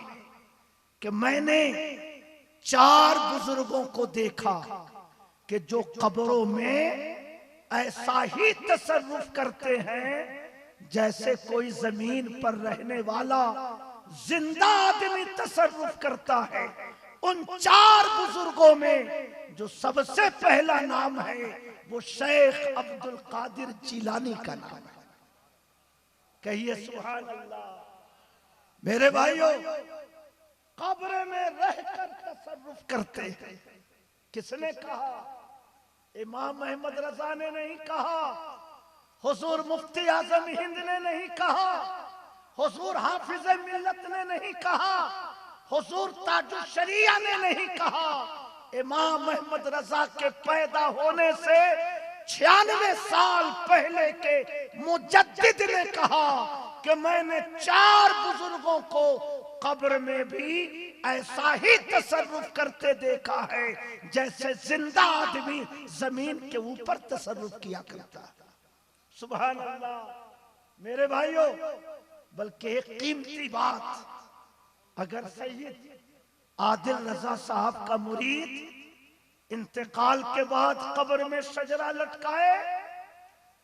कि मैंने 4 बुजुर्गों को देखा कि जो कब्रों में ऐसा ही तसर्रुफ करते हैं जैसे कोई जमीन पर रहने वाला जिंदा आदमी तसर्रुफ करता है। उन 4 बुजुर्गों में जो सबसे पहला नाम है वो शेख अब्दुल कादिर जिलानी का नाम है। कहिए सुभान अल्लाह। मेरे भाइयों, कब्र में रहकर तसर्रुफ करते हैं। किसने कहा? इमाम अहमद रजा ने नहीं कहा, हुजूर मुफ्ती आजम हिंद ने नहीं कहा, हुजूर हाफिज मिल्लत ने नहीं कहा, हुजूर ताजुल शरिया ने नहीं कहा। इमाम अहमद रजा के पैदा होने से 96 साल पहले के मुजद्दिद ने कहा कि मैंने 4 बुजुर्गों को कब्र में भी ऐसा ही तसर्रुफ करते देखा है जैसे जिंदा आदमी जमीन के ऊपर तसर्रुफ किया करता है। सुभान अल्लाह। मेरे भाइयों, बल्कि एक कीमती बात, अगर सैयद आदिल रजा साहब का मुरीद इंतकाल के बाद कब्र में शजरा लटकाए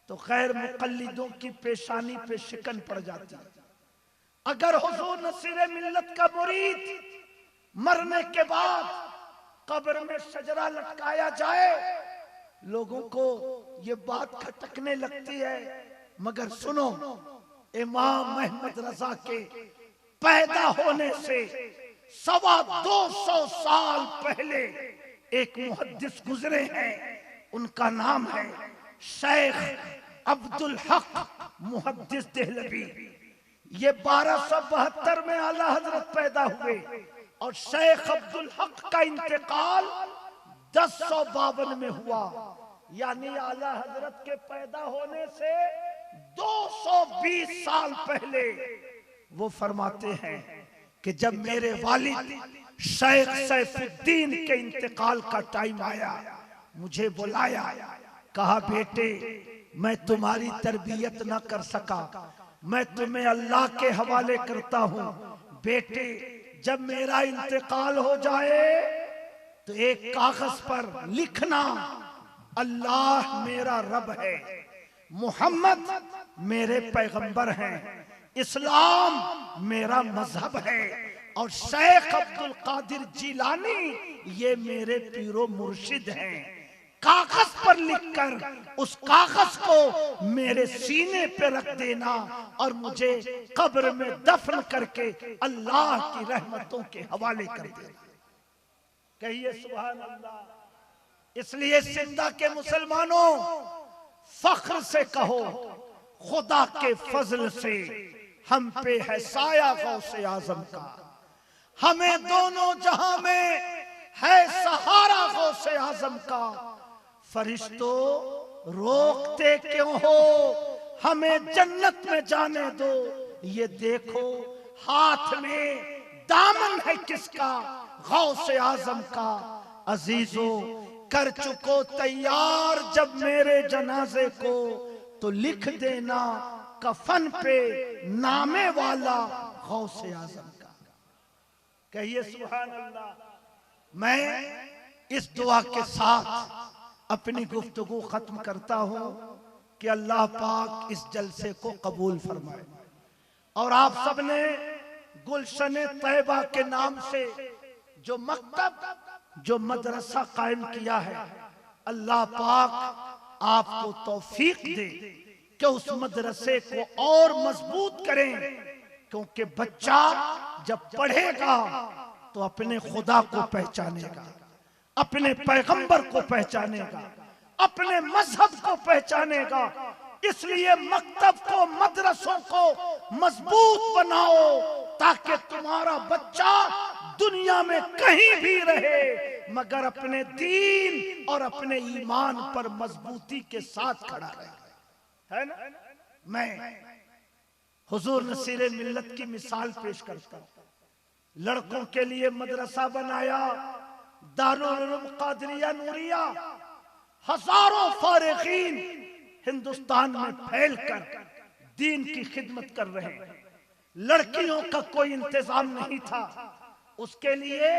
तो खैर मुकल्लिदों की पेशानी पे शिकन पड़ जाती है। अगर हुजूर नसीर मिल्लत का मुरीद मरने के बाद कब्र में शजरा लटकाया जाए, लोगों को ये बात खटकने लगती है, मगर सुनो, इमाम अहमद रजा के पैदा होने से 225 साल पहले एक मुहद्दिस गुजरे हैं, उनका नाम है शेख अब्दुल हक मुहद्दिस देहलवी। ये 1272 में आला हजरत पैदा हुए और शेख अब्दुल हक का इंतकाल 1052 में हुआ। यानी आला हजरत के पैदा होने से 220 साल पहले वो फरमाते हैं कि जब मेरे वालिद शेख सैफुद्दीन के इंतकाल का टाइम आया, मुझे बुलाया, कहा बेटे मैं तुम्हारी तरबियत न कर सका, मैं तुम्हें अल्लाह के हवाले करता हूं। बेटे जब मेरा इंतकाल हो जाए तो एक कागज पर लिखना अल्लाह मेरा रब है, मोहम्मद मेरे पैगंबर हैं, इस्लाम मेरा मजहब है और शेख अब्दुल कादिर जिलानी ये मेरे पीरो मुर्शिद हैं। कागज पर लिखकर उस कागज को मेरे सीने पे रख देना और मुझे कब्र में दफन करके अल्लाह की रहमतों के हवाले कर देना। कहिए सुभान अल्लाह। इसलिए सिंधा के मुसलमानों, फख्र से कहो खुदा के फजल से हम पे है साया गौसे आजम का, हमें दोनों जहां में है सहारा गौसे आजम का। फरिश्तों रोकते क्यों हो, हमें जन्नत में जाने दो। ये देखो हाथ में दामन है किसका, गौसे आजम का। अजीजों कर चुको तैयार जब मेरे जनाजे को, तो लिख देना कफन पे नामे वाला गौसे आजम का। कहिए सुभान अल्लाह। मैं इस दुआ के साथ अपनी गुफ्तगू खत्म करता हूं कि अल्लाह पाक इस जलसे को कबूल फरमाए और आप सबने गुलशन तैयबा के नाम से जो मकतब, जो मदरसा कायम किया है, अल्लाह पाक आपको तौफीक दे कि उस मदरसे को और मजबूत करें, क्योंकि बच्चा जब पढ़ेगा तो अपने खुदा को पहचानेगा, अपने पैगंबर को पहचानेगा, अपने मजहब को पहचानेगा। इसलिए मकतब को, मदरसों को मजबूत बनाओ ताकि तुम्हारा बच्चा दुनिया में कहीं भी रहे मगर अपने दीन और अपने ईमान पर मजबूती के साथ खड़ा रहे। है ना? मैं हुजूर नसीर मिल्लत की मिसाल पेश करता हूं। लड़कों के लिए मदरसा बनाया, दारुल उलूम कादरिया नूरिया। हजारों फारिगीन हिंदुस्तान में फैलकर दीन की खिदमत कर रहे हैं। लड़कियों का कोई इंतजाम नहीं था, उसके लिए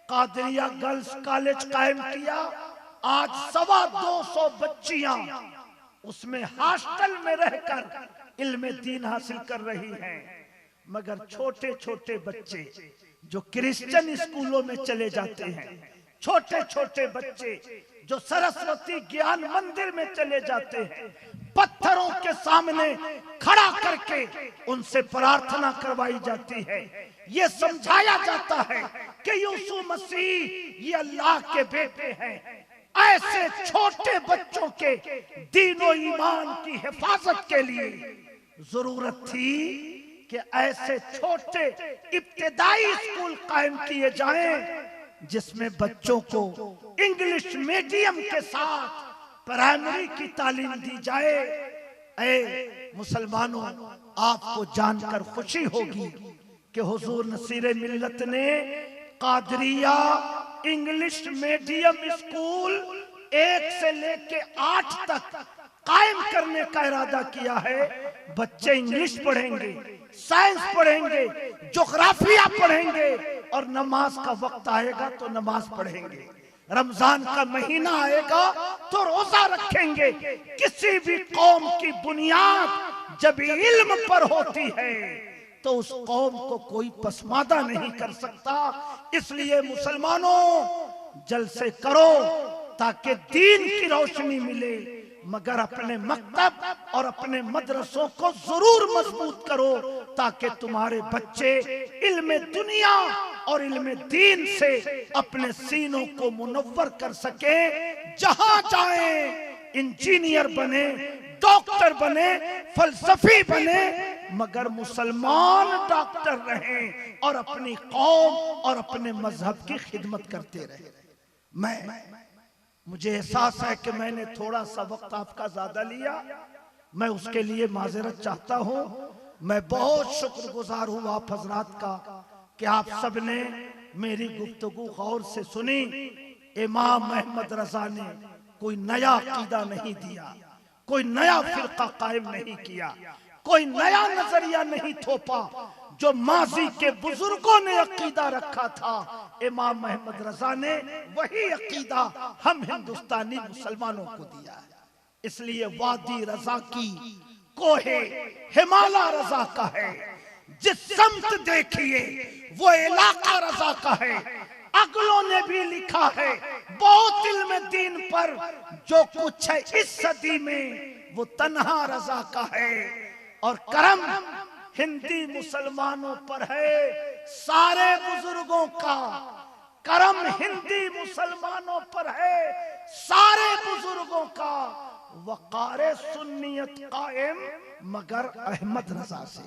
कादरिया गर्ल्स कॉलेज कायम किया। आज 225 बच्चियां उसमें हॉस्टल में रहकर इल्म दीन हासिल कर रही हैं। मगर छोटे छोटे बच्चे जो क्रिश्चियन स्कूलों में चले जाते हैं, छोटे छोटे बच्चे जो सरस्वती ज्ञान मंदिर में चले जाते हैं, पत्थरों के सामने खड़ा करके उनसे प्रार्थना करवाई जाती है। ये समझाया जाता है कि यीशु मसीह ये अल्लाह के बेटे हैं। ऐसे छोटे बच्चों के दीनो ईमान की हिफाजत के लिए जरूरत थी कि ऐसे छोटे इब्तिदाई स्कूल कायम किए जाएं जिसमें बच्चों को इंग्लिश मीडियम के साथ प्राइमरी की तालीम दी जाए। ऐ मुसलमानों, आपको जानकर खुशी होगी कि हुजूर नसीरे मिल्लत ने कादरिया इंग्लिश मीडियम स्कूल 1 से लेके 8 तक कायम करने का इरादा किया है। बच्चे इंग्लिश पढ़ेंगे, साइंस पढ़ेंगे, ज्योग्राफिया पढ़ेंगे और नमाज का वक्त आएगा तो नमाज पढ़ेंगे। रमजान का महीना आएगा तो रोजा रखेंगे। किसी भी कौम की बुनियाद जब इल्म पर होती है तो उस कौम को कोई पसमादा नहीं कर सकता। इसलिए मुसलमानों, जलसे करो ताकि दीन की रोशनी मिले, मगर अपने मकतब और अपने मदरसों को जरूर मजबूत करो ताकि तुम्हारे बच्चे इल्म दुनिया और इल्म दीन से अपने सीनों को मुनव्वर कर सके। जहां जाएं इंजीनियर बने, डॉक्टर बने, फलसफी बने, मगर मुसलमान डॉक्टर रहें और अपनी कौम और अपने मजहब की खिदमत करते रहे। मुझे एहसास है कि मैंने थोड़ा सा वक्त आपका ज्यादा लिया, मैं उसके लिए माजरत चाहता हूं। मैं बहुत शुक्रगुजार हूं आप हजरात का कि आप सब ने मेरी गुफ्तगू गौर से सुनी। इमाम अहमद रजा ने कोई नया अकीदा नहीं दिया, कोई नया फिरका कायम नहीं किया, कोई नया नजरिया नहीं थोपा। जो माजी के बुजुर्गों ने अकीदा रखा था, इमाम अहमद रजा ने वही अकीदा हम हिंदुस्तानी मुसलमानों को दिया है। इसलिए वादी रजा की कोहे हिमालय रजा का है, जिस समत देखिए वो इलाका रजा का है। अगलों ने भी लिखा है बहुत इल्म दीन पर, जो कुछ है इस सदी में वो तन्हा रजा का है। और करम हिंदी मुसलमानों पर है, सारे बुजुर्गों का करम हिंदी मुसलमानों पर है, सारे बुजुर्गों का। वक़ारे सुन्नियत कायम मगर अहमद रजा से।